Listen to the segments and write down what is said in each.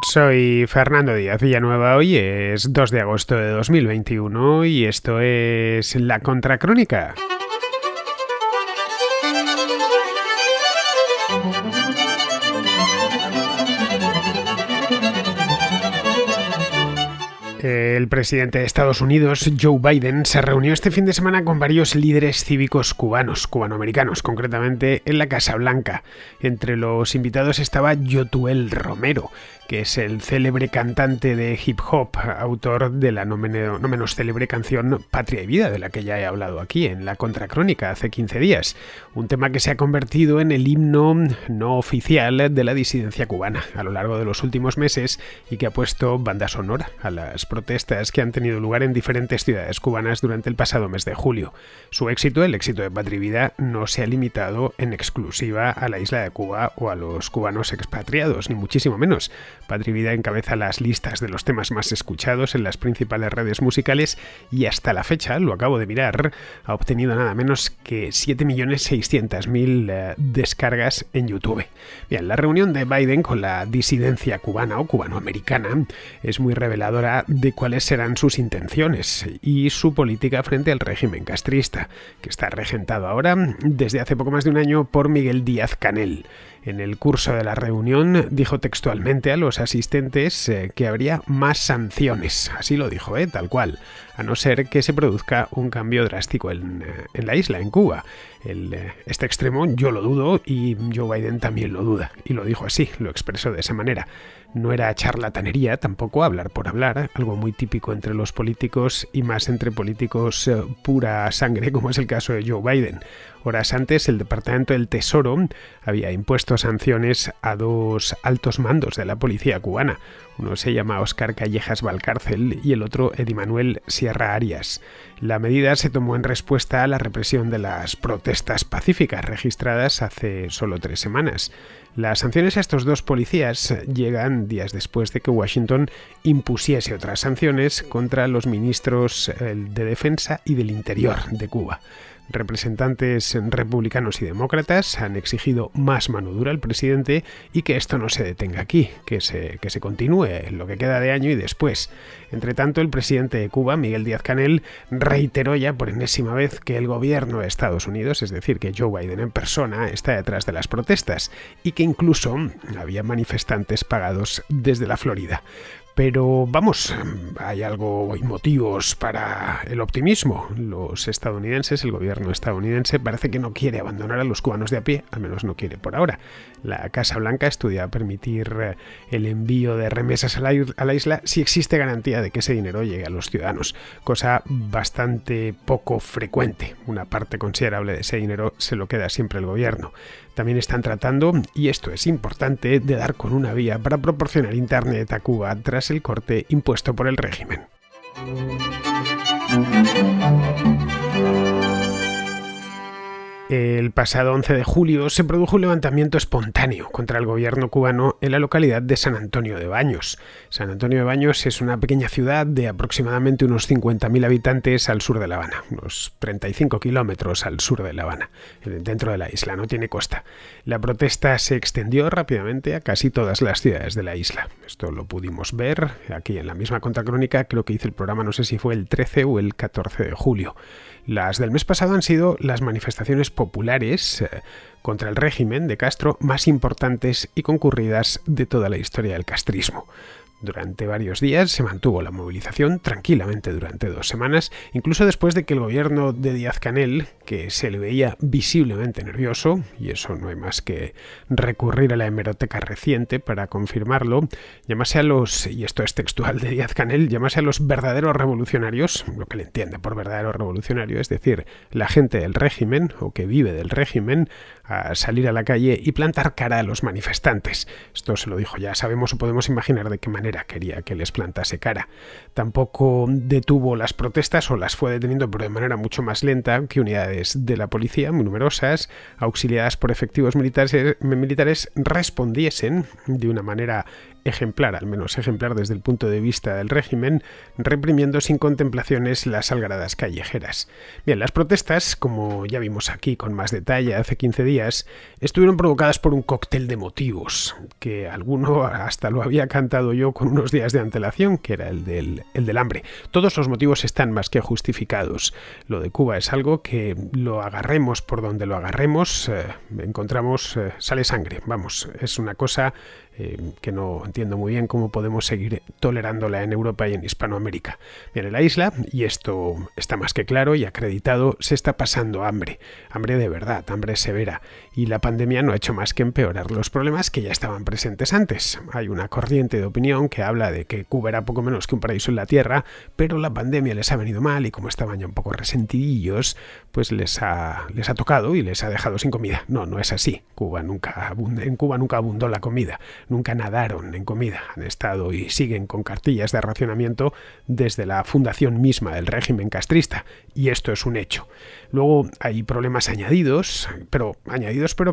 Soy Fernando Díaz Villanueva, hoy es 2 de agosto de 2021 y esto es La Contracrónica. El presidente de Estados Unidos, Joe Biden, se reunió este fin de semana con varios líderes cívicos cubanoamericanos, concretamente en la Casa Blanca. Entre los invitados estaba Yotuel Romero, que es el célebre cantante de hip hop, autor de la no menos célebre canción Patria y Vida, de la que ya he hablado aquí en La Contracrónica hace 15 días. Un tema que se ha convertido en el himno no oficial de la disidencia cubana a lo largo de los últimos meses y que ha puesto banda sonora a las protestas que han tenido lugar en diferentes ciudades cubanas durante el pasado mes de julio. Su éxito, el éxito de Patria y Vida, no se ha limitado en exclusiva a la isla de Cuba o a los cubanos expatriados, ni muchísimo menos. Patria y Vida encabeza las listas de los temas más escuchados en las principales redes musicales y hasta la fecha, lo acabo de mirar, ha obtenido nada menos que 7.600.000 descargas en YouTube. Bien, la reunión de Biden con la disidencia cubana o cubanoamericana es muy reveladora de cuáles serán sus intenciones y su política frente al régimen castrista, que está regentado ahora desde hace poco más de un año por Miguel Díaz-Canel. En el curso de la reunión dijo textualmente a los asistentes que habría más sanciones, así lo dijo, tal cual, a no ser que se produzca un cambio drástico en la isla, en Cuba. Este extremo yo lo dudo y Joe Biden también lo duda, y lo dijo así, lo expresó de esa manera. No era charlatanería, tampoco hablar por hablar, algo muy típico entre los políticos y más entre políticos pura sangre, como es el caso de Joe Biden. Horas antes, el Departamento del Tesoro había impuesto sanciones a dos altos mandos de la policía cubana. Uno se llama Óscar Callejas Valcárcel y el otro Eddie Manuel Sierra Arias. La medida se tomó en respuesta a la represión de las protestas pacíficas registradas hace solo 3 semanas. Las sanciones a estos dos policías llegan días después de que Washington impusiese otras sanciones contra los ministros de Defensa y del Interior de Cuba. Representantes republicanos y demócratas han exigido más mano dura al presidente y que esto no se detenga aquí, que se continúe lo que queda de año y después. Entre tanto, el presidente de Cuba, Miguel Díaz-Canel, reiteró ya por enésima vez que el gobierno de Estados Unidos, es decir, que Joe Biden en persona, está detrás de las protestas y que incluso había manifestantes pagados desde la Florida. Pero vamos, hay motivos para el optimismo. Los estadounidenses, el gobierno estadounidense parece que no quiere abandonar a los cubanos de a pie, al menos no quiere por ahora. La Casa Blanca estudia permitir el envío de remesas a la isla si existe garantía de que ese dinero llegue a los ciudadanos, cosa bastante poco frecuente. Una parte considerable de ese dinero se lo queda siempre el gobierno. También están tratando, y esto es importante, de dar con una vía para proporcionar internet a Cuba tras el corte impuesto por el régimen. El pasado 11 de julio se produjo un levantamiento espontáneo contra el gobierno cubano en la localidad de San Antonio de Baños. San Antonio de Baños es una pequeña ciudad de aproximadamente unos 50.000 habitantes al sur de La Habana, unos 35 kilómetros al sur de La Habana, dentro de la isla, no tiene costa. La protesta se extendió rápidamente a casi todas las ciudades de la isla. Esto lo pudimos ver aquí en la misma Contracrónica, creo que hice el programa, no sé si fue el 13 o el 14 de julio. Las del mes pasado han sido las manifestaciones populares contra el régimen de Castro más importantes y concurridas de toda la historia del castrismo. Durante varios días se mantuvo la movilización tranquilamente durante 2 semanas, incluso después de que el gobierno de Díaz-Canel, que se le veía visiblemente nervioso, y eso no hay más que recurrir a la hemeroteca reciente para confirmarlo, llamase a los, y esto es textual de Díaz-Canel, llamase a los verdaderos revolucionarios, lo que le entiende por verdadero revolucionario, es decir, la gente del régimen o que vive del régimen, a salir a la calle y plantar cara a los manifestantes. Esto se lo dijo, ya sabemos o podemos imaginar de qué manera quería que les plantase cara. Tampoco detuvo las protestas o las fue deteniendo, pero de manera mucho más lenta que unidades de la policía muy numerosas, auxiliadas por efectivos militares, respondiesen de una manera ejemplar, al menos ejemplar desde el punto de vista del régimen, reprimiendo sin contemplaciones las algaradas callejeras. Bien, las protestas, como ya vimos aquí con más detalle hace 15 días, estuvieron provocadas por un cóctel de motivos, que alguno hasta lo había cantado yo con unos días de antelación, que era el del hambre. Todos los motivos están más que justificados. Lo de Cuba es algo que lo agarremos por donde lo agarremos, sale sangre. Vamos, es una cosa que no entiendo muy bien cómo podemos seguir tolerándola en Europa y en Hispanoamérica. Bien, en la isla, y esto está más que claro y acreditado, se está pasando hambre de verdad, hambre severa, y la pandemia no ha hecho más que empeorar los problemas que ya estaban presentes antes. Hay una corriente de opinión que habla de que Cuba era poco menos que un paraíso en la tierra, pero la pandemia les ha venido mal y como estaban ya un poco resentidillos, pues les ha tocado y les ha dejado sin comida. No es así. En Cuba nunca abundó la comida. Nunca nadaron en comida, han estado y siguen con cartillas de racionamiento desde la fundación misma del régimen castrista, y esto es un hecho. Luego hay problemas añadidos, pero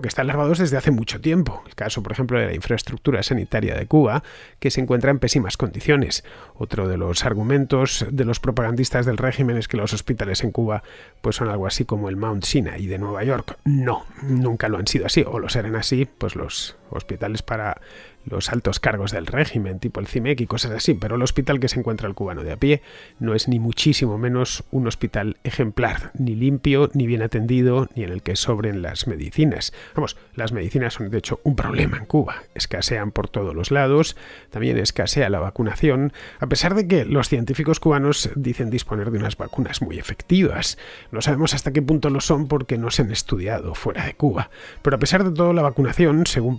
que están larvados desde hace mucho tiempo. El caso, por ejemplo, de la infraestructura sanitaria de Cuba, que se encuentra en pésimas condiciones. Otro de los argumentos de los propagandistas del régimen es que los hospitales en Cuba pues son algo así como el Mount Sinai de Nueva York. No, nunca lo han sido así, o lo serán así, pues los hospitales para los altos cargos del régimen, tipo el CIMEC y cosas así, pero el hospital que se encuentra el cubano de a pie no es ni muchísimo menos un hospital ejemplar, ni limpio, ni bien atendido, ni en el que sobren las medicinas. Vamos, las medicinas son de hecho un problema en Cuba, escasean por todos los lados, también escasea la vacunación, a pesar de que los científicos cubanos dicen disponer de unas vacunas muy efectivas. No sabemos hasta qué punto lo son porque no se han estudiado fuera de Cuba, pero a pesar de todo la vacunación, según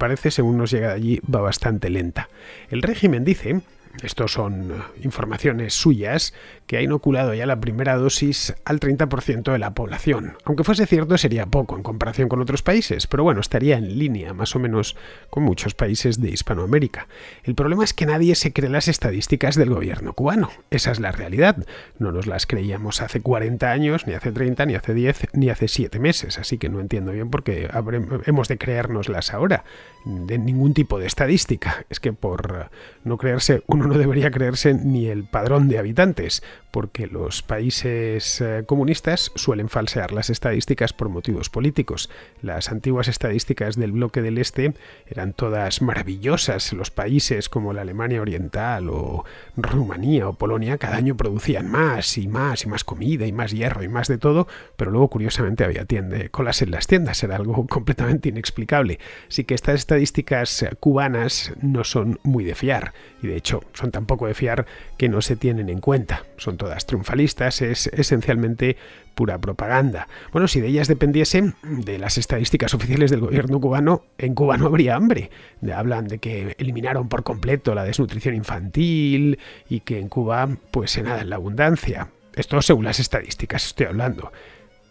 nos llega de allí, va bastante lenta. El régimen dice, estos son informaciones suyas, que ha inoculado ya la primera dosis al 30% de la población. Aunque fuese cierto, sería poco en comparación con otros países, pero bueno, estaría en línea más o menos con muchos países de Hispanoamérica. El problema es que nadie se cree las estadísticas del gobierno cubano. Esa es la realidad. No nos las creíamos hace 40 años, ni hace 30, ni hace 10, ni hace 7 meses, así que no entiendo bien por qué hemos de creérnoslas ahora. De ningún tipo de estadística. Es que por no creerse, uno no debería creerse ni el padrón de habitantes, porque los países comunistas suelen falsear las estadísticas por motivos políticos. Las antiguas estadísticas del bloque del Este eran todas maravillosas. Los países como la Alemania Oriental o Rumanía o Polonia cada año producían más y más y más comida y más hierro y más de todo, pero luego curiosamente había colas en las tiendas. Era algo completamente inexplicable. Así que estas estadísticas cubanas no son muy de fiar, y de hecho son tan poco de fiar que no se tienen en cuenta. Son todas triunfalistas, es esencialmente pura propaganda. Bueno, si de ellas dependiese, de las estadísticas oficiales del gobierno cubano, en Cuba no habría hambre. Hablan de que eliminaron por completo la desnutrición infantil y que en Cuba pues se nada en la abundancia. Esto según las estadísticas estoy hablando.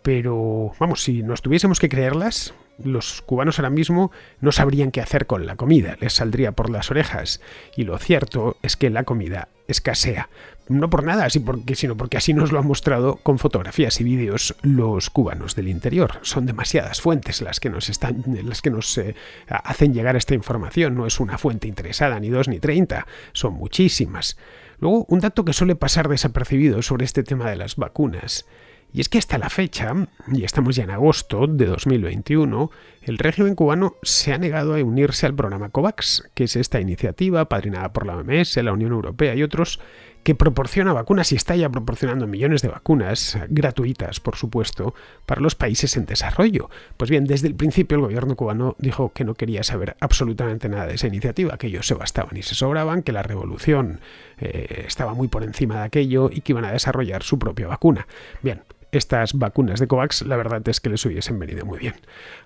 Pero, vamos, si nos tuviésemos que creerlas, los cubanos ahora mismo no sabrían qué hacer con la comida, les saldría por las orejas. Y lo cierto es que la comida escasea. No por nada, sino porque así nos lo han mostrado con fotografías y vídeos los cubanos del interior. Son demasiadas fuentes las que nos hacen llegar esta información. No es una fuente interesada, ni 2 ni 30, son muchísimas. Luego, un dato que suele pasar desapercibido sobre este tema de las vacunas. Y es que hasta la fecha, y estamos ya en agosto de 2021, el régimen cubano se ha negado a unirse al programa COVAX, que es esta iniciativa padrinada por la OMS, la Unión Europea y otros, que proporciona vacunas y está ya proporcionando millones de vacunas, gratuitas por supuesto, para los países en desarrollo. Pues bien, desde el principio el gobierno cubano dijo que no quería saber absolutamente nada de esa iniciativa, que ellos se bastaban y se sobraban, que la revolución estaba muy por encima de aquello y que iban a desarrollar su propia vacuna. Bien, estas vacunas de COVAX la verdad es que les hubiesen venido muy bien.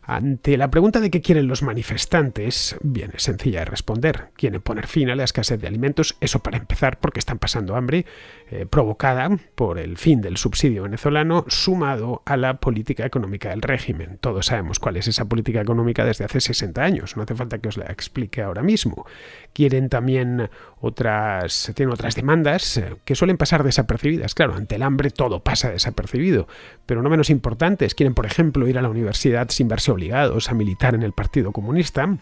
Ante la pregunta de qué quieren los manifestantes, bien, es sencilla de responder. Quieren poner fin a la escasez de alimentos, eso para empezar, porque están pasando hambre, provocada por el fin del subsidio venezolano, sumado a la política económica del régimen. Todos sabemos cuál es esa política económica desde hace 60 años, no hace falta que os la explique ahora mismo. Quieren también tienen otras demandas que suelen pasar desapercibidas. Claro, ante el hambre todo pasa desapercibido, pero no menos importantes. Quieren, por ejemplo, ir a la universidad sin verse obligados a militar en el Partido Comunista.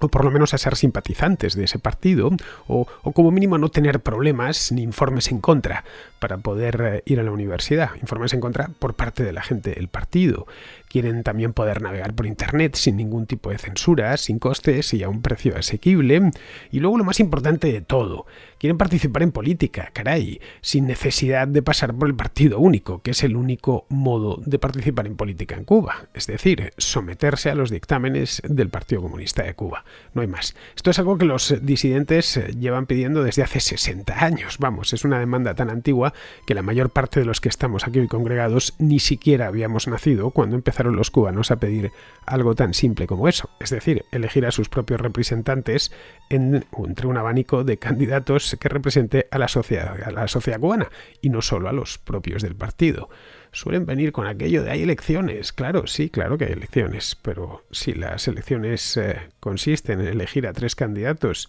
o por lo menos a ser simpatizantes de ese partido, o como mínimo no tener problemas ni informes en contra para poder ir a la universidad. Informes en contra por parte de la gente del partido. Quieren también poder navegar por Internet sin ningún tipo de censura, sin costes y a un precio asequible. Y luego lo más importante de todo, quieren participar en política, caray, sin necesidad de pasar por el partido único, que es el único modo de participar en política en Cuba. Es decir, someterse a los dictámenes del Partido Comunista de Cuba. No hay más. Esto es algo que los disidentes llevan pidiendo desde hace 60 años. Vamos, es una demanda tan antigua que la mayor parte de los que estamos aquí hoy congregados ni siquiera habíamos nacido cuando empezaron los cubanos a pedir algo tan simple como eso. Es decir, elegir a sus propios representantes entre un abanico de candidatos que represente a la sociedad cubana y no solo a los propios del partido. Suelen venir con aquello de hay elecciones. Claro, sí, claro que hay elecciones, pero si las elecciones consisten en elegir a 3 candidatos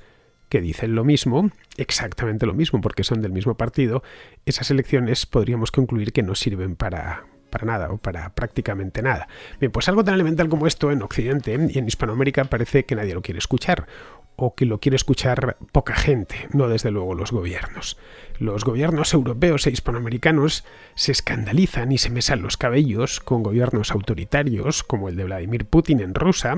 que dicen lo mismo, exactamente lo mismo, porque son del mismo partido, esas elecciones podríamos concluir que no sirven para nada o para prácticamente nada. Bien, pues algo tan elemental como esto en Occidente y en Hispanoamérica parece que nadie lo quiere escuchar, o que lo quiere escuchar poca gente, no desde luego los gobiernos. Los gobiernos europeos e hispanoamericanos se escandalizan y se mesan los cabellos con gobiernos autoritarios como el de Vladimir Putin en Rusia,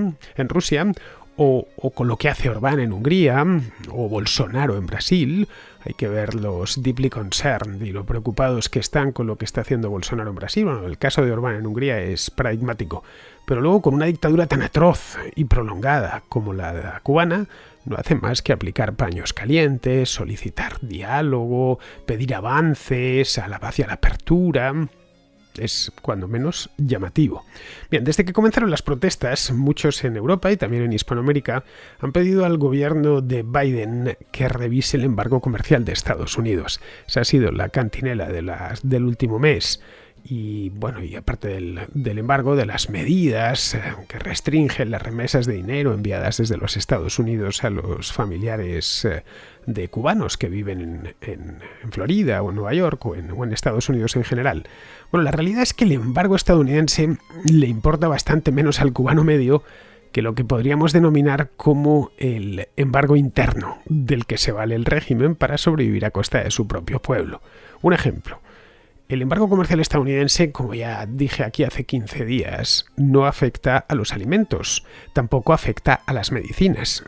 o con lo que hace Orbán en Hungría, o Bolsonaro en Brasil. Hay que ver los deeply concerned y lo preocupados que están con lo que está haciendo Bolsonaro en Brasil. Bueno, el caso de Orbán en Hungría es paradigmático. Pero luego, con una dictadura tan atroz y prolongada como la cubana, no hace más que aplicar paños calientes, solicitar diálogo, pedir avances hacia la apertura. Es cuando menos llamativo. Bien, desde que comenzaron las protestas, muchos en Europa y también en Hispanoamérica han pedido al gobierno de Biden que revise el embargo comercial de Estados Unidos. Esa ha sido la cantinela del último mes. Y bueno, y aparte del embargo, de las medidas que restringen las remesas de dinero enviadas desde los Estados Unidos a los familiares de cubanos que viven en Florida o en Nueva York o en Estados Unidos en general. Bueno, la realidad es que el embargo estadounidense le importa bastante menos al cubano medio que lo que podríamos denominar como el embargo interno del que se vale el régimen para sobrevivir a costa de su propio pueblo. Un ejemplo. El embargo comercial estadounidense, como ya dije aquí hace 15 días, no afecta a los alimentos, tampoco afecta a las medicinas.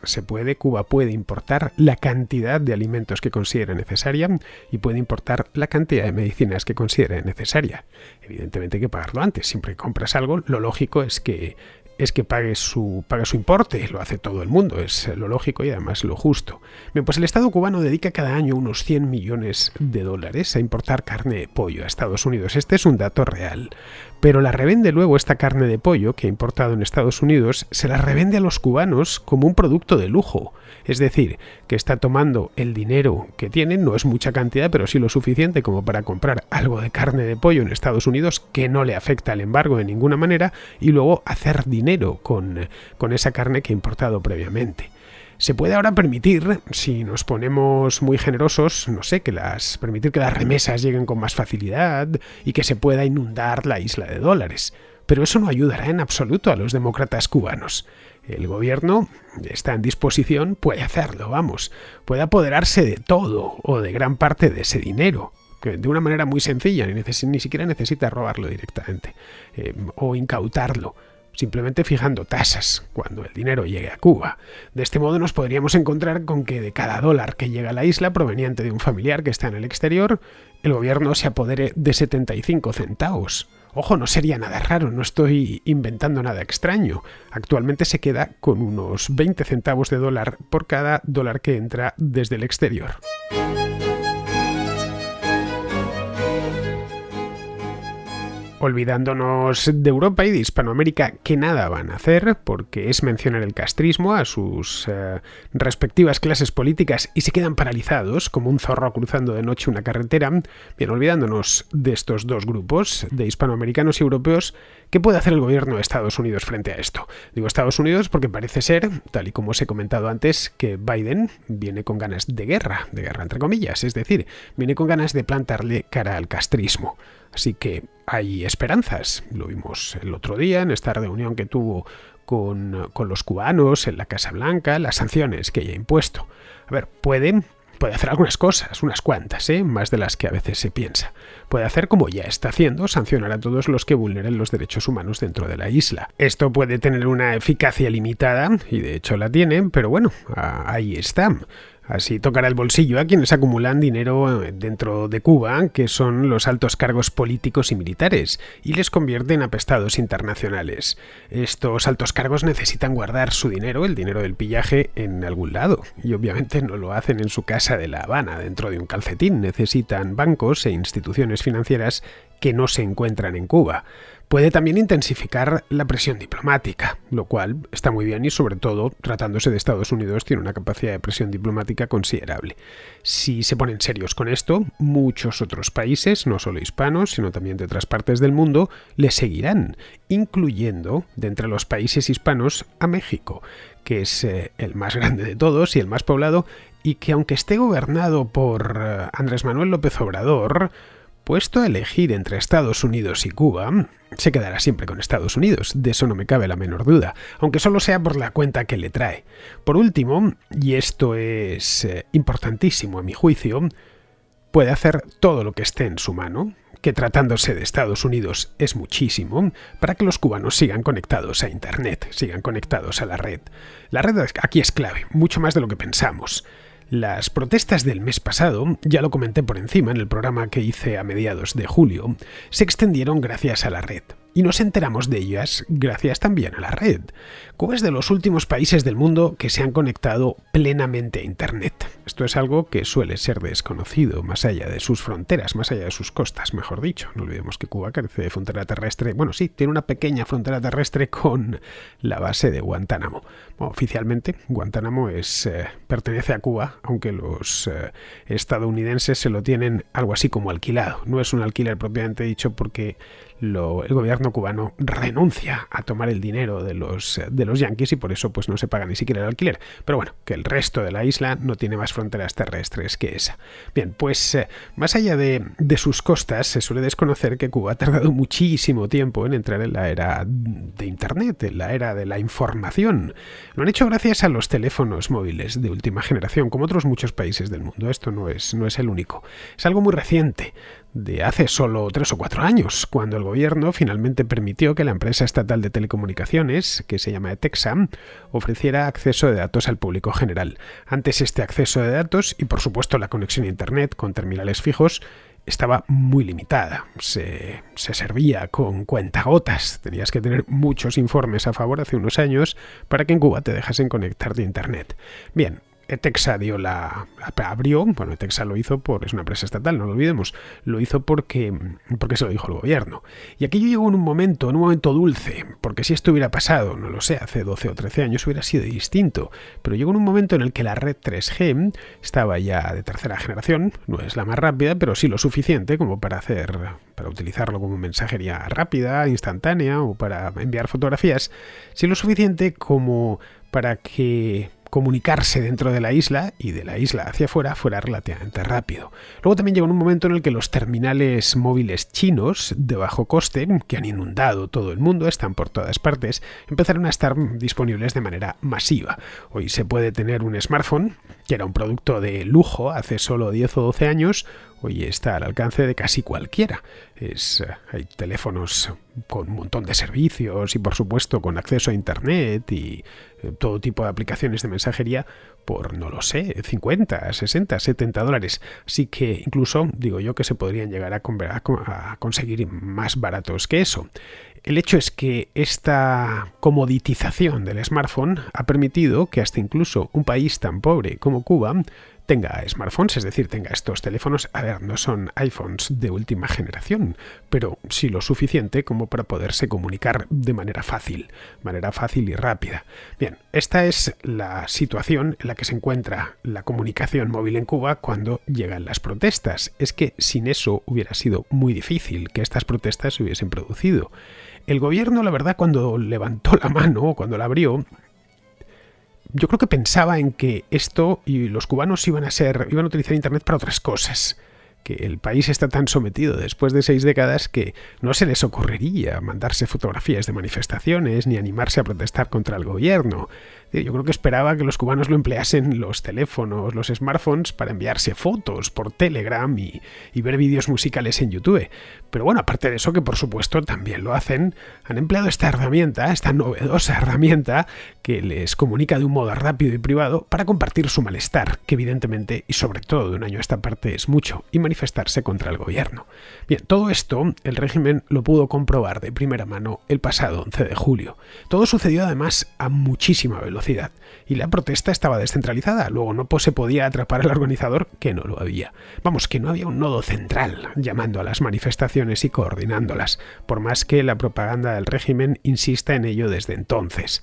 Cuba puede importar la cantidad de alimentos que considere necesaria y puede importar la cantidad de medicinas que considere necesaria. Evidentemente hay que pagarlo antes. Siempre que compras algo, lo lógico es que pague su importe. Lo hace todo el mundo, es lo lógico y además lo justo. Bien, pues el Estado cubano dedica cada año unos $100 millones a importar carne de pollo a Estados Unidos. Este es un dato real. Pero la revende luego esta carne de pollo que ha importado en Estados Unidos, se la revende a los cubanos como un producto de lujo. Es decir, que está tomando el dinero que tienen, no es mucha cantidad, pero sí lo suficiente como para comprar algo de carne de pollo en Estados Unidos que no le afecta al embargo de ninguna manera y luego hacer dinero con esa carne que ha importado previamente. Se puede ahora permitir, si nos ponemos muy generosos, permitir que las remesas lleguen con más facilidad y que se pueda inundar la isla de dólares. Pero eso no ayudará en absoluto a los demócratas cubanos. El gobierno está en disposición, puede hacerlo, puede apoderarse de todo o de gran parte de ese dinero, que de una manera muy sencilla, ni siquiera necesita robarlo directamente o incautarlo. Simplemente fijando tasas cuando el dinero llegue a Cuba. De este modo nos podríamos encontrar con que de cada dólar que llega a la isla proveniente de un familiar que está en el exterior, el gobierno se apodere de 75 centavos. Ojo, no sería nada raro, no estoy inventando nada extraño. Actualmente se queda con unos 20 centavos de dólar por cada dólar que entra desde el exterior. Olvidándonos de Europa y de Hispanoamérica, que nada van a hacer, porque es mencionar el castrismo a sus respectivas clases políticas y se quedan paralizados como un zorro cruzando de noche una carretera. Bien, olvidándonos de estos dos grupos, de hispanoamericanos y europeos, ¿qué puede hacer el gobierno de Estados Unidos frente a esto? Digo Estados Unidos porque parece ser, tal y como os he comentado antes, que Biden viene con ganas de guerra entre comillas, es decir, viene con ganas de plantarle cara al castrismo. Así que hay esperanzas. Lo vimos el otro día en esta reunión que tuvo con los cubanos en la Casa Blanca, las sanciones que ella ha impuesto. A ver, puede hacer algunas cosas, unas cuantas, más de las que a veces se piensa. Puede hacer como ya está haciendo, sancionar a todos los que vulneren los derechos humanos dentro de la isla. Esto puede tener una eficacia limitada, y de hecho la tiene, pero bueno, ahí está. Así tocará el bolsillo a quienes acumulan dinero dentro de Cuba, que son los altos cargos políticos y militares, y les convierte en apestados internacionales. Estos altos cargos necesitan guardar su dinero, el dinero del pillaje, en algún lado, y obviamente no lo hacen en su casa de La Habana, dentro de un calcetín. Necesitan bancos e instituciones financieras que no se encuentran en Cuba. Puede también intensificar la presión diplomática, lo cual está muy bien y sobre todo, tratándose de Estados Unidos, tiene una capacidad de presión diplomática considerable. Si se ponen serios con esto, muchos otros países, no solo hispanos, sino también de otras partes del mundo, le seguirán, incluyendo, de entre los países hispanos, a México, que es el más grande de todos y el más poblado, y que aunque esté gobernado por Andrés Manuel López Obrador, puesto a elegir entre Estados Unidos y Cuba, se quedará siempre con Estados Unidos, de eso no me cabe la menor duda, aunque solo sea por la cuenta que le trae. Por último, y esto es importantísimo a mi juicio, puede hacer todo lo que esté en su mano, que tratándose de Estados Unidos es muchísimo, para que los cubanos sigan conectados a Internet, sigan conectados a la red. La red aquí es clave, mucho más de lo que pensamos. Las protestas del mes pasado, ya lo comenté por encima en el programa que hice a mediados de julio, se extendieron gracias a la red. Y nos enteramos de ellas gracias también a la red. Cuba es de los últimos países del mundo que se han conectado plenamente a Internet. Esto es algo que suele ser desconocido, más allá de sus fronteras, más allá de sus costas, mejor dicho. No olvidemos que Cuba carece de frontera terrestre. Bueno, sí, tiene una pequeña frontera terrestre con la base de Guantánamo. Bueno, oficialmente, Guantánamo pertenece a Cuba, aunque los estadounidenses se lo tienen algo así como alquilado. No es un alquiler propiamente dicho porque el gobierno cubano renuncia a tomar el dinero de los yanquis y por eso pues no se paga ni siquiera el alquiler. Pero bueno, que el resto de la isla no tiene más fronteras terrestres que esa. Bien, pues más allá de sus costas, se suele desconocer que Cuba ha tardado muchísimo tiempo en entrar en la era de Internet, en la era de la información. Lo han hecho gracias a los teléfonos móviles de última generación, como otros muchos países del mundo. Esto no es el único. Es algo muy reciente, de hace solo 3 o 4 años, cuando el gobierno finalmente permitió que la empresa estatal de telecomunicaciones, que se llama ETEXA, ofreciera acceso de datos al público general. Antes este acceso de datos y por supuesto la conexión a Internet con terminales fijos estaba muy limitada. Se servía con cuentagotas. Tenías que tener muchos informes a favor hace unos años para que en Cuba te dejasen conectarte a Internet. Bien, ETEXA abrió, bueno, ETEXA lo hizo es una empresa estatal, no lo olvidemos, lo hizo porque se lo dijo el gobierno. Y aquello llegó en un momento dulce, porque si esto hubiera pasado, no lo sé, hace 12 o 13 años hubiera sido distinto, pero llegó en un momento en el que la red 3G estaba ya de tercera generación, no es la más rápida, pero sí lo suficiente como para utilizarlo como mensajería rápida, instantánea o para enviar fotografías, sí lo suficiente como para que comunicarse dentro de la isla y de la isla hacia afuera fuera relativamente rápido. Luego también llegó un momento en el que los terminales móviles chinos de bajo coste, que han inundado todo el mundo, están por todas partes, empezaron a estar disponibles de manera masiva. Hoy se puede tener un smartphone, que era un producto de lujo hace solo 10 o 12 años, hoy está al alcance de casi cualquiera. Hay teléfonos con un montón de servicios y por supuesto con acceso a Internet y todo tipo de aplicaciones de mensajería por, no lo sé, 50, 60, $70. Así que incluso digo yo que se podrían llegar a conseguir más baratos que eso. El hecho es que esta comoditización del smartphone ha permitido que hasta incluso un país tan pobre como Cuba tenga smartphones, es decir, tenga estos teléfonos. A ver, no son iPhones de última generación, pero sí lo suficiente como para poderse comunicar de manera fácil y rápida. Bien, esta es la situación en la que se encuentra la comunicación móvil en Cuba cuando llegan las protestas. Es que sin eso hubiera sido muy difícil que estas protestas se hubiesen producido. El gobierno, la verdad, cuando levantó la mano o cuando la abrió, yo creo que pensaba en que esto y los cubanos iban a utilizar Internet para otras cosas, que el país está tan sometido después de 6 décadas que no se les ocurriría mandarse fotografías de manifestaciones ni animarse a protestar contra el gobierno. Yo creo que esperaba que los cubanos lo empleasen los teléfonos, los smartphones, para enviarse fotos por Telegram y ver vídeos musicales en YouTube. Pero bueno, aparte de eso, que por supuesto también lo hacen, han empleado esta herramienta, esta novedosa herramienta que les comunica de un modo rápido y privado para compartir su malestar, que evidentemente y sobre todo de un año a esta parte es mucho, y manifestarse contra el gobierno. Bien, todo esto el régimen lo pudo comprobar de primera mano el pasado 11 de julio. Todo sucedió además a muchísima velocidad y la protesta estaba descentralizada, luego no se podía atrapar al organizador, que no lo había. Vamos, que no había un nodo central llamando a las manifestaciones y coordinándolas, por más que la propaganda del régimen insista en ello desde entonces.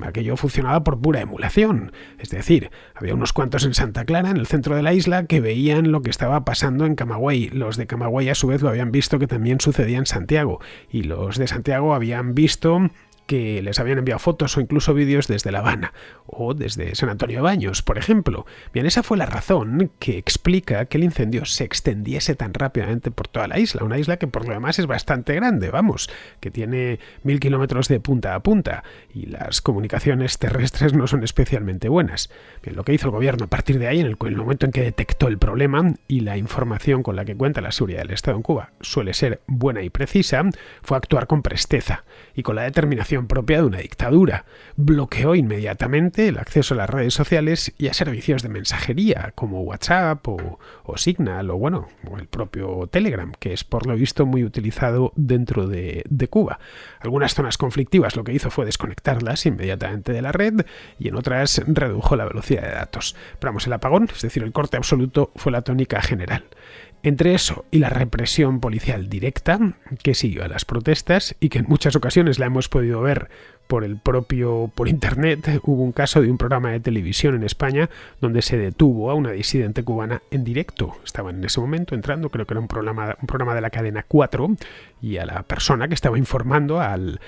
Aquello funcionaba por pura emulación, es decir, había unos cuantos en Santa Clara, en el centro de la isla, que veían lo que estaba pasando en Camagüey. Los de Camagüey a su vez lo habían visto que también sucedía en Santiago, y los de Santiago habían visto que les habían enviado fotos o incluso vídeos desde La Habana o desde San Antonio de Baños, por ejemplo. Bien, esa fue la razón que explica que el incendio se extendiese tan rápidamente por toda la isla, una isla que por lo demás es bastante grande, vamos, que tiene 1000 kilómetros de punta a punta y las comunicaciones terrestres no son especialmente buenas. Bien, lo que hizo el gobierno a partir de ahí, en el momento en que detectó el problema y la información con la que cuenta la seguridad del Estado en Cuba suele ser buena y precisa, fue actuar con presteza y con la determinación propia de una dictadura. Bloqueó inmediatamente el acceso a las redes sociales y a servicios de mensajería como WhatsApp o Signal o el propio Telegram, que es por lo visto muy utilizado dentro de Cuba. Algunas zonas conflictivas lo que hizo fue desconectarlas inmediatamente de la red y en otras redujo la velocidad de datos. Pero vamos, el apagón, es decir, el corte absoluto, fue la tónica general. Entre eso y la represión policial directa que siguió a las protestas y que en muchas ocasiones la hemos podido ver por internet, hubo un caso de un programa de televisión en España donde se detuvo a una disidente cubana en directo. Estaban en ese momento entrando, creo que era un programa de la cadena 4, y a la persona que estaba informando al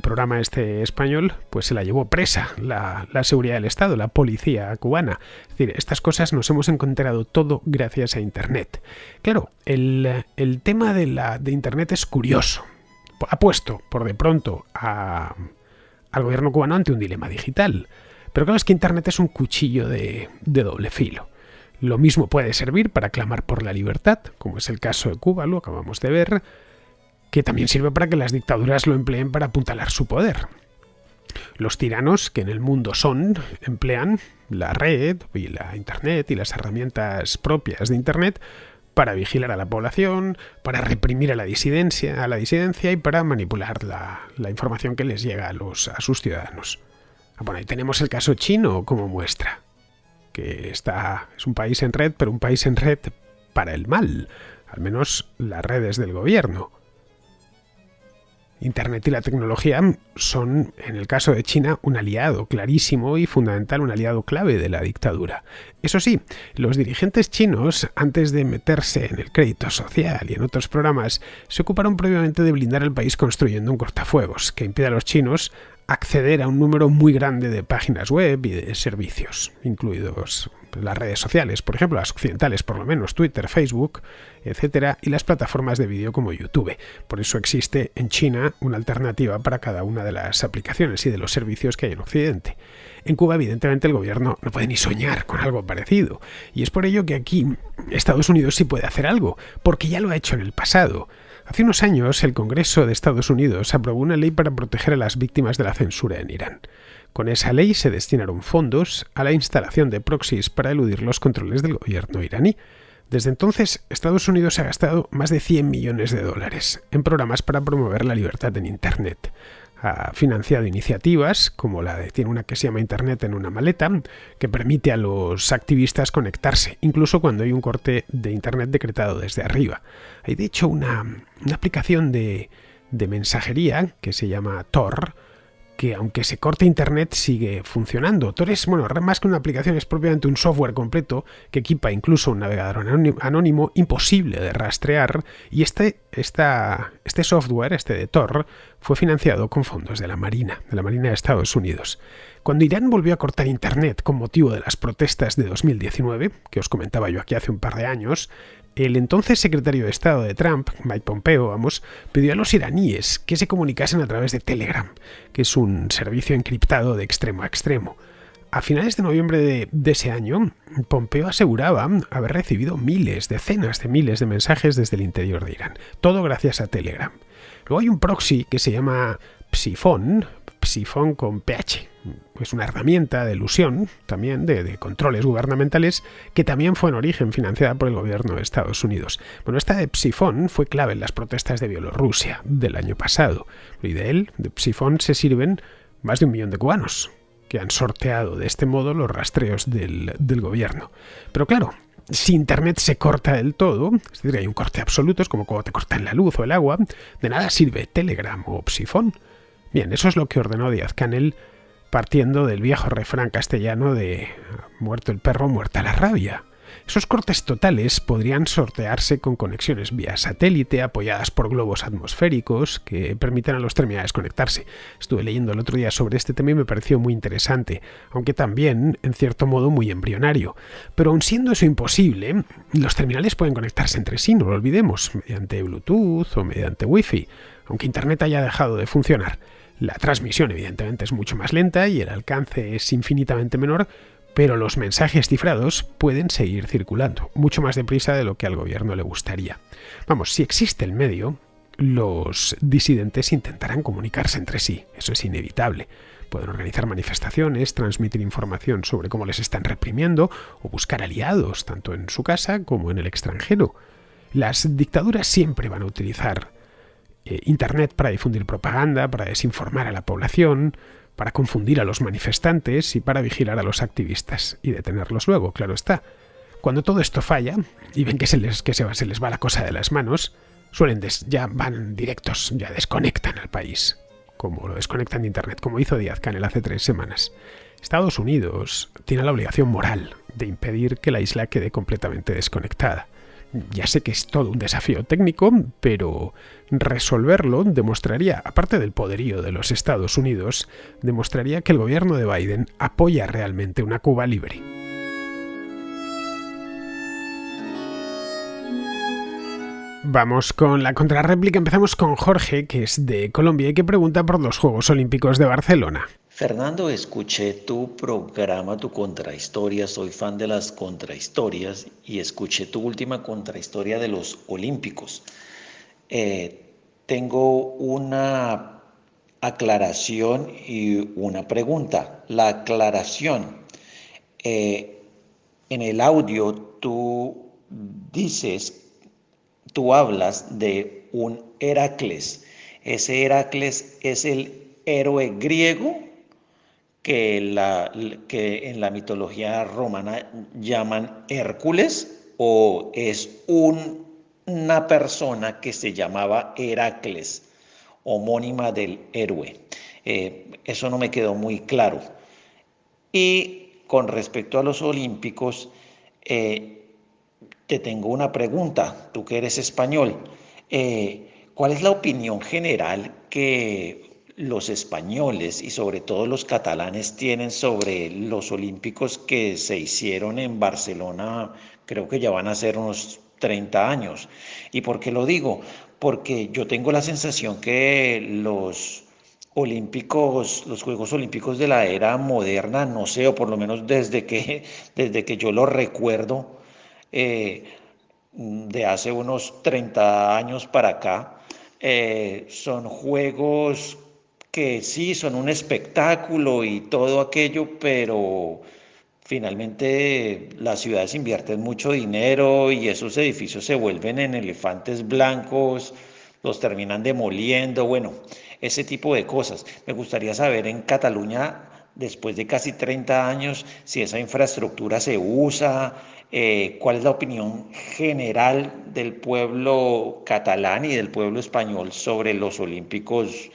programa este español, pues se la llevó presa la seguridad del Estado, la policía cubana. Es decir, estas cosas nos hemos encontrado todo gracias a Internet. Claro, el tema de Internet es curioso. Ha puesto por de pronto al gobierno cubano ante un dilema digital. Pero claro, es que Internet es un cuchillo de doble filo. Lo mismo puede servir para clamar por la libertad, como es el caso de Cuba, lo acabamos de ver, que también sirve para que las dictaduras lo empleen para apuntalar su poder. Los tiranos que en el mundo emplean la red y la Internet y las herramientas propias de Internet para vigilar a la población, para reprimir a la disidencia y para manipular la información que les llega a sus ciudadanos. Bueno, ahí tenemos el caso chino como muestra, que es un país en red, pero un país en red para el mal, al menos las redes del gobierno. Internet y la tecnología son, en el caso de China, un aliado clarísimo y fundamental, un aliado clave de la dictadura. Eso sí, los dirigentes chinos, antes de meterse en el crédito social y en otros programas, se ocuparon previamente de blindar el país construyendo un cortafuegos que impide a los chinos acceder a un número muy grande de páginas web y de servicios, incluidos las redes sociales, por ejemplo, las occidentales por lo menos, Twitter, Facebook, etcétera, y las plataformas de vídeo como YouTube. Por eso existe en China una alternativa para cada una de las aplicaciones y de los servicios que hay en Occidente. En Cuba, evidentemente, el gobierno no puede ni soñar con algo parecido, y es por ello que aquí Estados Unidos sí puede hacer algo, porque ya lo ha hecho en el pasado. Hace unos años, el Congreso de Estados Unidos aprobó una ley para proteger a las víctimas de la censura en Irán. Con esa ley se destinaron fondos a la instalación de proxies para eludir los controles del gobierno iraní. Desde entonces, Estados Unidos ha gastado más de $100 millones en programas para promover la libertad en Internet. Ha financiado iniciativas, como tiene una que se llama Internet en una maleta, que permite a los activistas conectarse, incluso cuando hay un corte de Internet decretado desde arriba. Hay de hecho una aplicación de mensajería que se llama Tor, que aunque se corte Internet sigue funcionando. Tor es, más que una aplicación, es propiamente un software completo que equipa incluso un navegador anónimo imposible de rastrear, y este software, de Tor, fue financiado con fondos de la Marina de Estados Unidos. Cuando Irán volvió a cortar Internet con motivo de las protestas de 2019, que os comentaba yo aquí hace un par de años, El entonces secretario de Estado de Trump, Mike Pompeo, pidió a los iraníes que se comunicasen a través de Telegram, que es un servicio encriptado de extremo a extremo. A finales de noviembre de ese año, Pompeo aseguraba haber recibido decenas de miles de mensajes desde el interior de Irán, todo gracias a Telegram. Luego hay un proxy que se llama Psiphon con PH. Es una herramienta de elusión, también de controles gubernamentales, que también fue en origen financiada por el gobierno de Estados Unidos. Bueno, esta de Psiphon fue clave en las protestas de Bielorrusia del año pasado. Y de Psiphon se sirven más de 1 millón de cubanos, que han sorteado de este modo los rastreos del gobierno. Pero claro, si Internet se corta del todo, es decir, hay un corte absoluto, es como cuando te cortan la luz o el agua, de nada sirve Telegram o Psiphon. Bien, eso es lo que ordenó Díaz-Canel, partiendo del viejo refrán castellano de muerto el perro, muerta la rabia. Esos cortes totales podrían sortearse con conexiones vía satélite apoyadas por globos atmosféricos que permitan a los terminales conectarse. Estuve leyendo el otro día sobre este tema y me pareció muy interesante, aunque también, en cierto modo, muy embrionario. Pero aun siendo eso imposible, los terminales pueden conectarse entre sí, no lo olvidemos, mediante Bluetooth o mediante Wi-Fi, aunque Internet haya dejado de funcionar. La transmisión, evidentemente, es mucho más lenta y el alcance es infinitamente menor, pero los mensajes cifrados pueden seguir circulando, mucho más deprisa de lo que al gobierno le gustaría. Vamos, si existe el medio, los disidentes intentarán comunicarse entre sí, eso es inevitable. Pueden organizar manifestaciones, transmitir información sobre cómo les están reprimiendo o buscar aliados, tanto en su casa como en el extranjero. Las dictaduras siempre van a utilizar Internet para difundir propaganda, para desinformar a la población, para confundir a los manifestantes y para vigilar a los activistas y detenerlos luego, claro está. Cuando todo esto falla y ven que se les va la cosa de las manos, ya van directos, ya desconectan al país, como lo desconectan de Internet, como hizo Díaz-Canel hace 3 semanas. Estados Unidos tiene la obligación moral de impedir que la isla quede completamente desconectada. Ya sé que es todo un desafío técnico, pero resolverlo demostraría, aparte del poderío de los Estados Unidos, demostraría que el gobierno de Biden apoya realmente una Cuba libre. Vamos con la contrarréplica. Empezamos con Jorge, que es de Colombia y que pregunta por los Juegos Olímpicos de Barcelona. Fernando, escuché tu programa, tu contrahistoria, soy fan de las contrahistorias y escuché tu última contrahistoria de los Olímpicos. Tengo una aclaración y una pregunta. La aclaración, en el audio tú hablas de un Heracles. Ese Heracles es el héroe griego que en la mitología romana llaman Hércules, o es una persona que se llamaba Heracles, homónima del héroe. Eso no me quedó muy claro. Y con respecto a los olímpicos, te tengo una pregunta, tú que eres español. ¿Cuál es la opinión general que los españoles y sobre todo los catalanes tienen sobre los olímpicos que se hicieron en Barcelona? Creo que ya van a ser unos 30 años. ¿Y por qué lo digo? Porque yo tengo la sensación que los Juegos Olímpicos de la era moderna, no sé, o por lo menos desde que yo lo recuerdo, de hace unos 30 años para acá, son juegos que sí son un espectáculo y todo aquello, pero finalmente las ciudades invierten mucho dinero y esos edificios se vuelven en elefantes blancos, los terminan demoliendo, bueno, ese tipo de cosas. Me gustaría saber en Cataluña, después de casi 30 años, si esa infraestructura se usa, cuál es la opinión general del pueblo catalán y del pueblo español sobre los olímpicos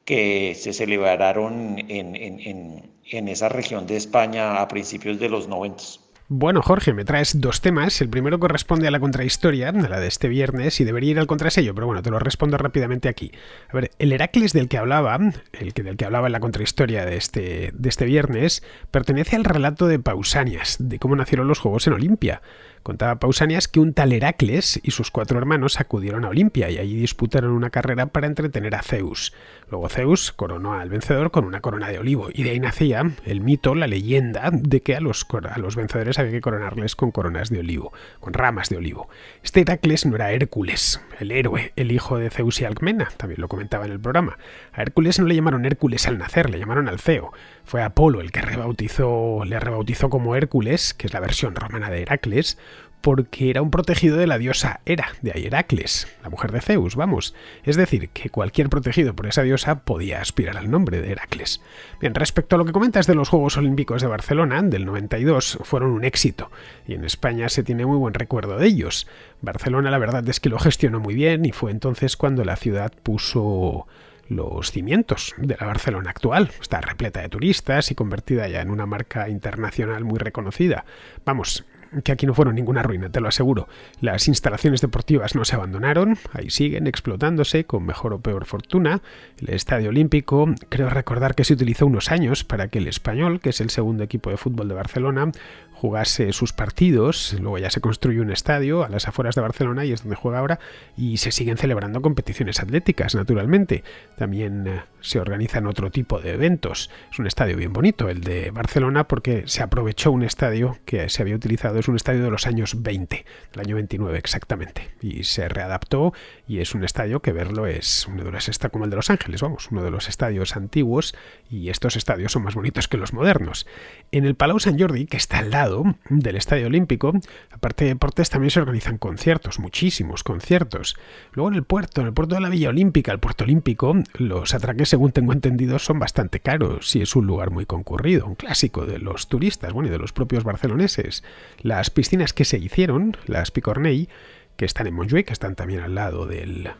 que se celebraron en esa región de España a principios de los 90. Bueno, Jorge, me traes 2 temas. El primero corresponde a la contrahistoria, a la de este viernes, y debería ir al contrasello, pero bueno, te lo respondo rápidamente aquí. A ver, el Heracles del que hablaba en la contrahistoria de este viernes, pertenece al relato de Pausanias, de cómo nacieron los Juegos en Olimpia. Contaba Pausanias que un tal Heracles y sus 4 hermanos acudieron a Olimpia y allí disputaron una carrera para entretener a Zeus. Luego Zeus coronó al vencedor con una corona de olivo y de ahí nacía el mito, la leyenda de que a los vencedores había que coronarles con coronas de olivo, con ramas de olivo. Este Heracles no era Hércules, el héroe, el hijo de Zeus y Alcmena, también lo comentaba en el programa. A Hércules no le llamaron Hércules al nacer, le llamaron Alceo. Fue Apolo el que le rebautizó como Hércules, que es la versión romana de Heracles, porque era un protegido de la diosa Hera, de ahí Heracles, la mujer de Zeus, vamos. Es decir, que cualquier protegido por esa diosa podía aspirar al nombre de Heracles. Bien, respecto a lo que comentas de los Juegos Olímpicos de Barcelona, del 92, fueron un éxito, y en España se tiene muy buen recuerdo de ellos. Barcelona la verdad es que lo gestionó muy bien, y fue entonces cuando la ciudad puso los cimientos de la Barcelona actual. Está repleta de turistas y convertida ya en una marca internacional muy reconocida. Vamos, que aquí no fueron ninguna ruina, te lo aseguro. Las instalaciones deportivas no se abandonaron, ahí siguen explotándose con mejor o peor fortuna. El Estadio Olímpico, creo recordar que se utilizó unos años para que el Español, que es el segundo equipo de fútbol de Barcelona, jugase sus partidos. Luego ya se construyó un estadio a las afueras de Barcelona y es donde juega ahora, y se siguen celebrando competiciones atléticas, naturalmente. También se organizan otro tipo de eventos. Es un estadio bien bonito el de Barcelona porque se aprovechó un estadio que se había utilizado, es un estadio de los años 20, del año 29 exactamente, y se readaptó y es un estadio que verlo es uno de los, está como el de Los Ángeles, vamos, uno de los estadios antiguos, y estos estadios son más bonitos que los modernos. En el Palau Sant Jordi, que está al lado del Estadio Olímpico, aparte de deportes también se organizan conciertos, muchísimos conciertos. Luego en el puerto de la Villa Olímpica, el Puerto Olímpico, los atraques, según tengo entendido, son bastante caros y es un lugar muy concurrido, un clásico de los turistas, bueno, y de los propios barceloneses. Las piscinas que se hicieron, las Picornell, que están en Montjuïc, que están también al lado del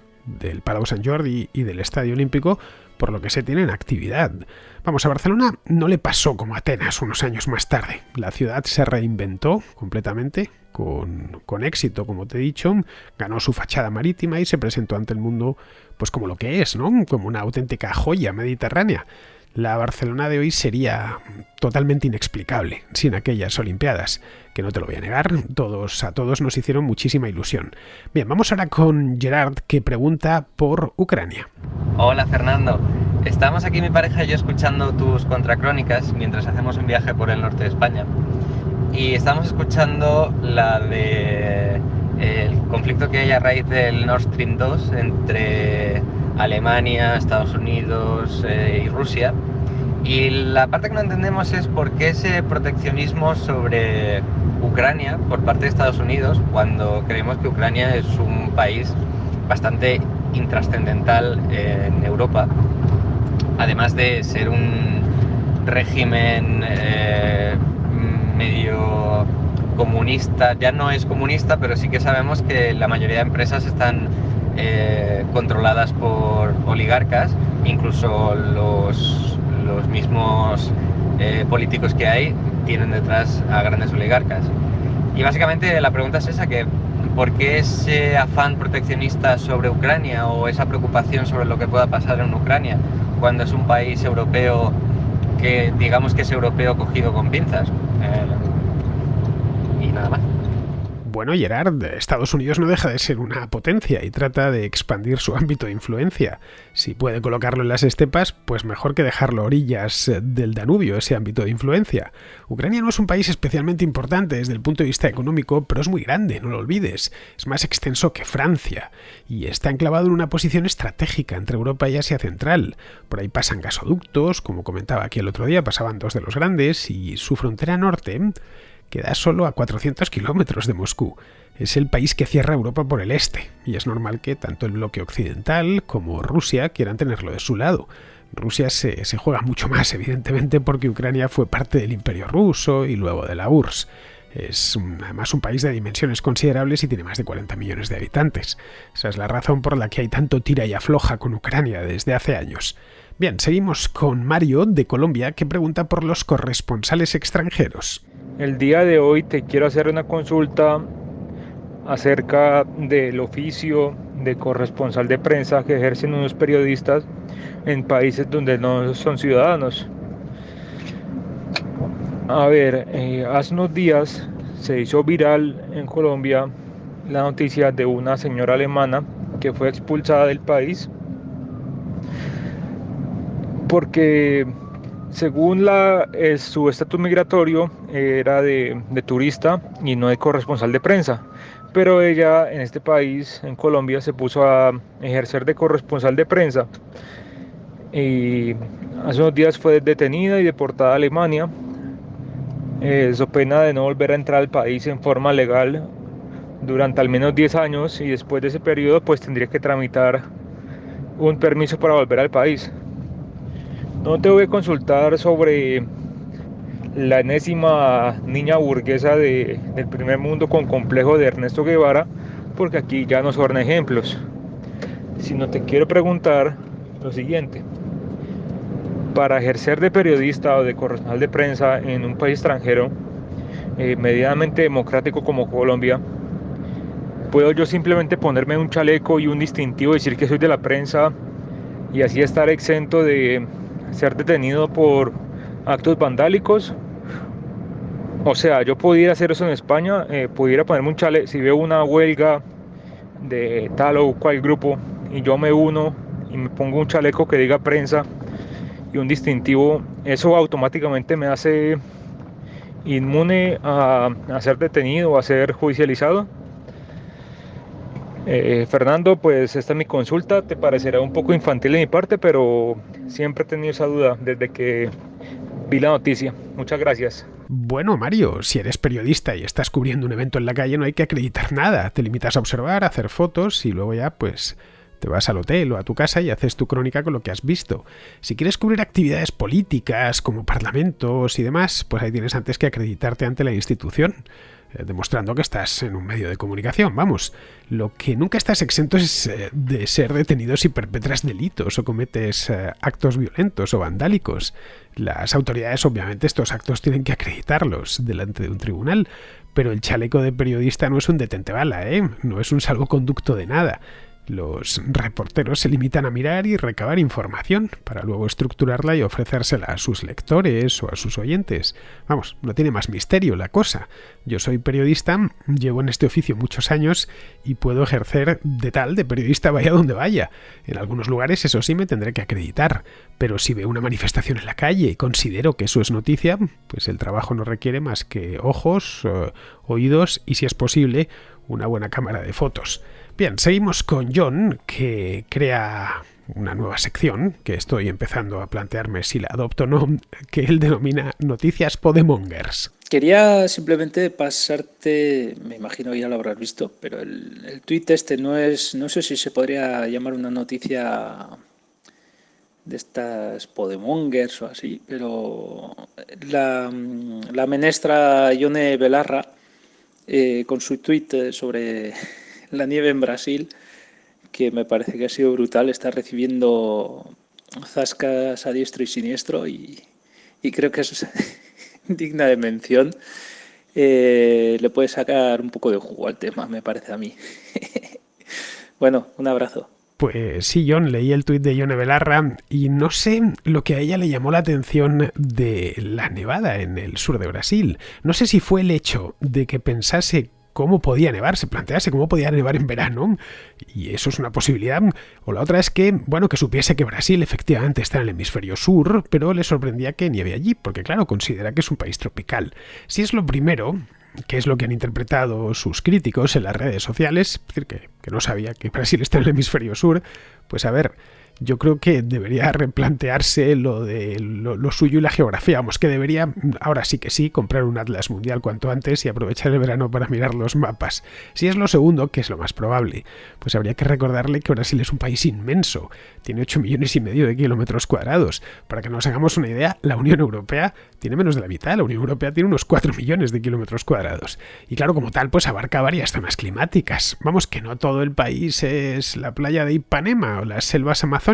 Palau Sant Jordi y del Estadio Olímpico, por lo que se tiene en actividad. Vamos, a Barcelona no le pasó como a Atenas unos años más tarde. La ciudad se reinventó completamente, con éxito, como te he dicho, ganó su fachada marítima y se presentó ante el mundo pues como lo que es, ¿no? Como una auténtica joya mediterránea. La Barcelona de hoy sería totalmente inexplicable sin aquellas Olimpiadas, que no te lo voy a negar, a todos nos hicieron muchísima ilusión. Bien, vamos ahora con Gerard, que pregunta por Ucrania. Hola Fernando, estamos aquí mi pareja y yo escuchando tus contracrónicas mientras hacemos un viaje por el norte de España, y estamos escuchando la de el conflicto que hay a raíz del Nord Stream 2 entre Alemania, Estados Unidos y Rusia. Y la parte que no entendemos es por qué ese proteccionismo sobre Ucrania por parte de Estados Unidos, cuando creemos que Ucrania es un país bastante intrascendental en Europa, además de ser un régimen medio comunista. Ya no es comunista, pero sí que sabemos que la mayoría de empresas están controladas por oligarcas, incluso los mismos políticos que hay tienen detrás a grandes oligarcas. Y básicamente la pregunta es esa, que ¿por qué ese afán proteccionista sobre Ucrania o esa preocupación sobre lo que pueda pasar en Ucrania cuando es un país europeo que digamos que es europeo cogido con pinzas? Y nada más. Bueno, Gerard, Estados Unidos no deja de ser una potencia y trata de expandir su ámbito de influencia. Si puede colocarlo en las estepas, pues mejor que dejarlo a orillas del Danubio, ese ámbito de influencia. Ucrania no es un país especialmente importante desde el punto de vista económico, pero es muy grande, no lo olvides. Es más extenso que Francia y está enclavado en una posición estratégica entre Europa y Asia Central. Por ahí pasan gasoductos, como comentaba aquí el otro día, pasaban 2 de los grandes, y su frontera norte queda solo a 400 kilómetros de Moscú. Es el país que cierra Europa por el este, y es normal que tanto el bloque occidental como Rusia quieran tenerlo de su lado. Rusia se juega mucho más, evidentemente, porque Ucrania fue parte del Imperio Ruso y luego de la URSS. Es además un país de dimensiones considerables y tiene más de 40 millones de habitantes. Esa es la razón por la que hay tanto tira y afloja con Ucrania desde hace años. Bien, seguimos con Mario de Colombia, que pregunta por los corresponsales extranjeros. El día de hoy te quiero hacer una consulta acerca del oficio de corresponsal de prensa que ejercen unos periodistas en países donde no son ciudadanos. A ver, hace unos días se hizo viral en Colombia la noticia de una señora alemana que fue expulsada del país porque según su estatus migratorio era de turista y no de corresponsal de prensa, pero ella en este país, en Colombia, se puso a ejercer de corresponsal de prensa y hace unos días fue detenida y deportada a Alemania, so pena de no volver a entrar al país en forma legal durante al menos 10 años, y después de ese periodo pues tendría que tramitar un permiso para volver al país. No te voy a consultar sobre la enésima niña burguesa del primer mundo con complejo de Ernesto Guevara, porque aquí ya no son ejemplos, sino te quiero preguntar lo siguiente: para ejercer de periodista o de corresponsal de prensa en un país extranjero medianamente democrático como Colombia, ¿puedo yo simplemente ponerme un chaleco y un distintivo y decir que soy de la prensa y así estar exento de ser detenido por actos vandálicos? O sea, yo pudiera hacer eso en España, pudiera ponerme un chaleco, si veo una huelga de tal o cual grupo y yo me uno y me pongo un chaleco que diga prensa y un distintivo, eso automáticamente me hace inmune a ser detenido o a ser judicializado. Fernando, pues esta es mi consulta, te parecerá un poco infantil de mi parte, pero siempre he tenido esa duda desde que vi la noticia. Muchas gracias. Bueno, Mario, si eres periodista y estás cubriendo un evento en la calle no hay que acreditar nada, te limitas a observar, a hacer fotos y luego ya pues te vas al hotel o a tu casa y haces tu crónica con lo que has visto. Si quieres cubrir actividades políticas como parlamentos y demás, pues ahí tienes antes que acreditarte ante la institución, demostrando que estás en un medio de comunicación. Vamos, lo que nunca estás exento es de ser detenido si perpetras delitos o cometes actos violentos o vandálicos. Las autoridades, obviamente, estos actos tienen que acreditarlos delante de un tribunal, pero el chaleco de periodista no es un detente bala, no es un salvoconducto de nada. Los reporteros se limitan a mirar y recabar información para luego estructurarla y ofrecérsela a sus lectores o a sus oyentes. Vamos, no tiene más misterio la cosa. Yo soy periodista, llevo en este oficio muchos años y puedo ejercer de periodista vaya donde vaya. En algunos lugares, eso sí, me tendré que acreditar, pero si veo una manifestación en la calle y considero que eso es noticia, pues el trabajo no requiere más que ojos, oídos y, si es posible, una buena cámara de fotos. Bien, seguimos con John, que crea una nueva sección que estoy empezando a plantearme si la adopto o no, que él denomina Noticias Podemongers. Quería simplemente pasarte, me imagino ya lo habrás visto, pero el tuit este no sé si se podría llamar una noticia de estas Podemongers o así, pero la menestra Yone Belarra, con su tuit sobre la nieve en Brasil, que me parece que ha sido brutal, está recibiendo zascas a diestro y siniestro y creo que es digna de mención. Le puede sacar un poco de jugo al tema, me parece a mí. Bueno, un abrazo. Pues sí, John, leí el tuit de Yone Belarra y no sé lo que a ella le llamó la atención de la nevada en el sur de Brasil. No sé si fue el hecho de que pensase cómo podía nevar, se plantease cómo podía nevar en verano, y eso es una posibilidad, o la otra es que, bueno, que supiese que Brasil efectivamente está en el hemisferio sur, pero le sorprendía que nieve allí, porque claro, considera que es un país tropical. Si es lo primero, que es lo que han interpretado sus críticos en las redes sociales, es decir, que no sabía que Brasil está en el hemisferio sur, pues a ver, yo creo que debería replantearse lo suyo y la geografía. Vamos, que debería, ahora sí que sí, comprar un atlas mundial cuanto antes y aprovechar el verano para mirar los mapas. Si es lo segundo, que es lo más probable, pues habría que recordarle que Brasil es un país inmenso. Tiene 8,5 millones de kilómetros cuadrados. Para que nos hagamos una idea, la Unión Europea tiene menos de la mitad. La Unión Europea tiene unos 4 millones de kilómetros cuadrados. Y claro, como tal, pues abarca varias zonas climáticas. Vamos, que no todo el país es la playa de Ipanema o las selvas amazónicas.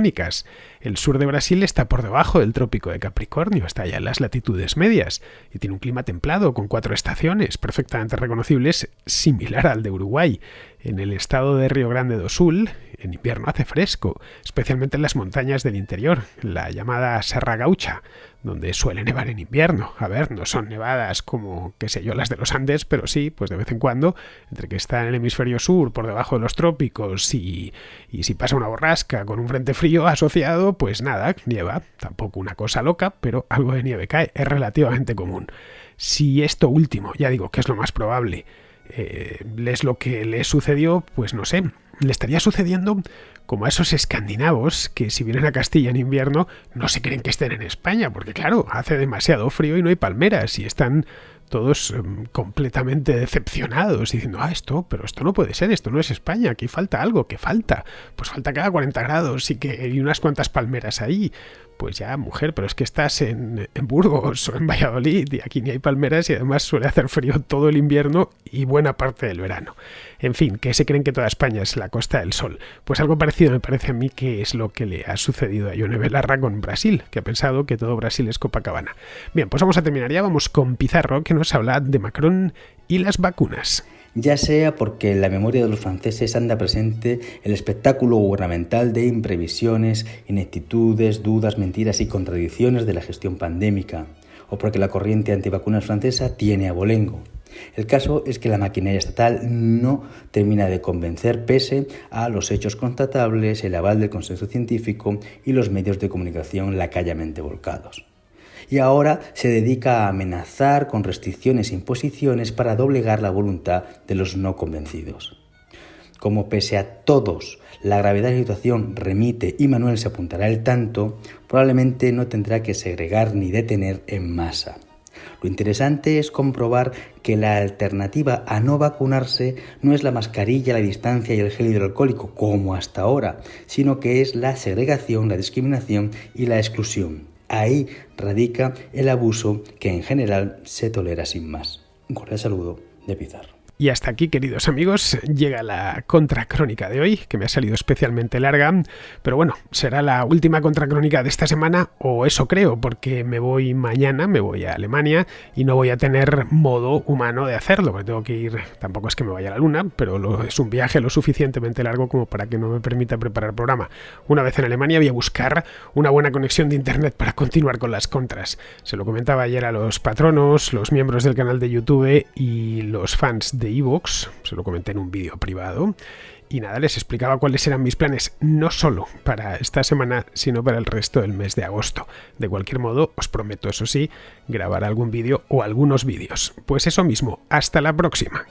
El sur de Brasil está por debajo del trópico de Capricornio, está ya en las latitudes medias y tiene un clima templado con 4 estaciones perfectamente reconocibles, similar al de Uruguay. En el estado de Río Grande do Sul, en invierno hace fresco, especialmente en las montañas del interior, la llamada Serra Gaucha, donde suele nevar en invierno. A ver, no son nevadas como, qué sé yo, las de los Andes, pero sí, pues de vez en cuando, entre que está en el hemisferio sur, por debajo de los trópicos, y si pasa una borrasca con un frente frío asociado, pues nada, nieva. Tampoco una cosa loca, pero algo de nieve cae, es relativamente común. Si esto último, ya digo que es lo más probable, es lo que le sucedió, pues no sé, le estaría sucediendo como a esos escandinavos que si vienen a Castilla en invierno no se creen que estén en España, porque claro, hace demasiado frío y no hay palmeras y están todos completamente decepcionados diciendo, esto no puede ser, esto no es España, aquí falta algo, ¿qué falta? Pues falta cada 40 grados y unas cuantas palmeras ahí. Pues ya, mujer, pero es que estás en Burgos o en Valladolid y aquí ni hay palmeras y además suele hacer frío todo el invierno y buena parte del verano. En fin, que se creen que toda España es la Costa del Sol. Pues algo parecido me parece a mí que es lo que le ha sucedido a Yone Belarra con Brasil, que ha pensado que todo Brasil es Copacabana. Bien, pues vamos a terminar ya, vamos con Pizarro, que nos habla de Macron y las vacunas. Ya sea porque en la memoria de los franceses anda presente el espectáculo gubernamental de imprevisiones, ineptitudes, dudas, mentiras y contradicciones de la gestión pandémica, o porque la corriente antivacunas francesa tiene abolengo. El caso es que la maquinaria estatal no termina de convencer pese a los hechos constatables, el aval del consenso científico y los medios de comunicación lacayamente volcados. Y ahora se dedica a amenazar con restricciones e imposiciones para doblegar la voluntad de los no convencidos. Como pese a todos la gravedad de la situación remite y Manuel se apuntará el tanto, probablemente no tendrá que segregar ni detener en masa. Lo interesante es comprobar que la alternativa a no vacunarse no es la mascarilla, la distancia y el gel hidroalcohólico como hasta ahora, sino que es la segregación, la discriminación y la exclusión. Ahí radica el abuso que en general se tolera sin más. Un cordial saludo de Pizarro. Y hasta aquí, queridos amigos, llega la contracrónica de hoy, que me ha salido especialmente larga, pero bueno, será la última contracrónica de esta semana, o eso creo, porque mañana me voy a Alemania y no voy a tener modo humano de hacerlo, porque tengo que ir, tampoco es que me vaya a la luna, pero es un viaje lo suficientemente largo como para que no me permita preparar programa. Una vez en Alemania voy a buscar una buena conexión de internet para continuar con las contras. Se lo comentaba ayer a los patronos, los miembros del canal de YouTube y los fans de iVoox, se lo comenté en un vídeo privado, y nada, les explicaba cuáles eran mis planes, no solo para esta semana, sino para el resto del mes de agosto. De cualquier modo, os prometo, eso sí, grabar algún vídeo o algunos vídeos. Pues eso mismo, hasta la próxima.